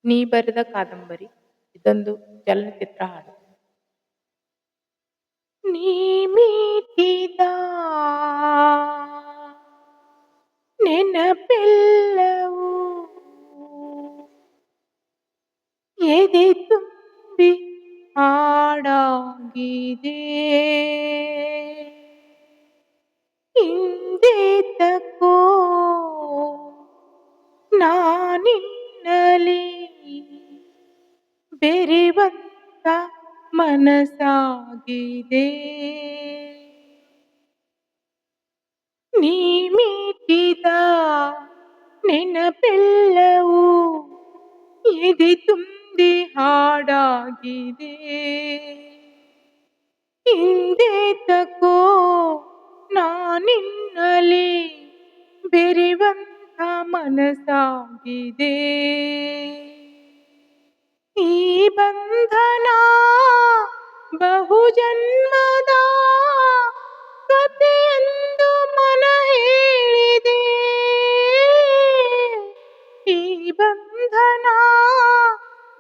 ನೀ ಬರೆದ ಕಾದಂಬರಿ ಇದೊಂದು ಚಲನಚಿತ್ರ ಹಾಡು. ನೀ ಮೀಟಿದ ನೆನಪೆಲ್ಲವೂ ಎದೆ ತುಂಬಿ ಹಾಡಾಗಿದೆ. ಹಿಂದೇತಕೋ ನಾನಿನ್ನಲಿ ಬೆರೆವಂತ ಮನಸಾಗಿದೆ. ನೀ ಮೀಟಿದ ನೆನಪೆಲ್ಲವೂ ಎದೆ ತುಂಬಿ ಹಾಡಾಗಿದೆ. ಹಿಂದೇತಕೋ ನಾನಿನ್ನಲಿ ಬೆರೆವಂತ ಮನಸಾಗಿದೆ. ಈ ಬಂಧನ ಬಹುಜನ್ಮದ ಕಥೆಯೆಂದು ಮನ ಹೇಳಿದೆ. ಈ ಬಂಧನ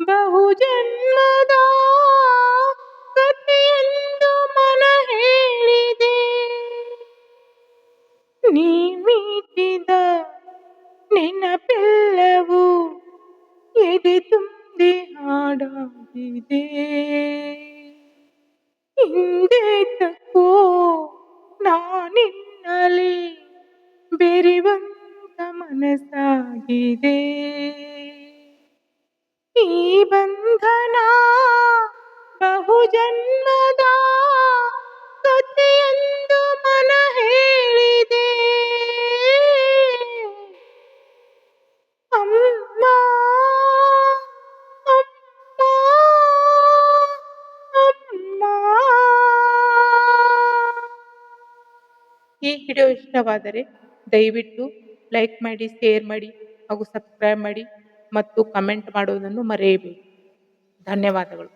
ಬಹುಜನ್ಮದ ಕಥೆಯೆಂದು ಮನ ಹೇಳಿದೆ. ನೀ ಮೀಟಿದ ನೆನಪೆಲ್ಲವೂ ಎದೆ ತುಂಬಿ ಹಾಡಾಗಿದೆ. ಹಿಂದೇತಕೋ ನಾನಿನ್ನಲಿ ಬೆರೆವಂತ ಮನಸಾಗಿದೆ. ಈ ಬಂಧನ ಬಹುಜನ್ಮದ ಕಥೆಯೆಂದು ಮನ ಹೇಳಿದೆ. ಅಮ್ಮ ಅಮ್ಮ ಅಮ್ಮ. ಈ ವಿಡಿಯೋ ಇಷ್ಟವಾದರೆ ದಯವಿಟ್ಟು ಲೈಕ್ ಮಾಡಿ, ಶೇರ್ ಮಾಡಿ ಹಾಗೂ ಸಬ್ಸ್ಕ್ರೈಬ್ ಮಾಡಿ ಮತ್ತು ಕಮೆಂಟ್ ಮಾಡುವುದನ್ನು ಮರೆಯಬೇಡಿ. ಧನ್ಯವಾದಗಳು.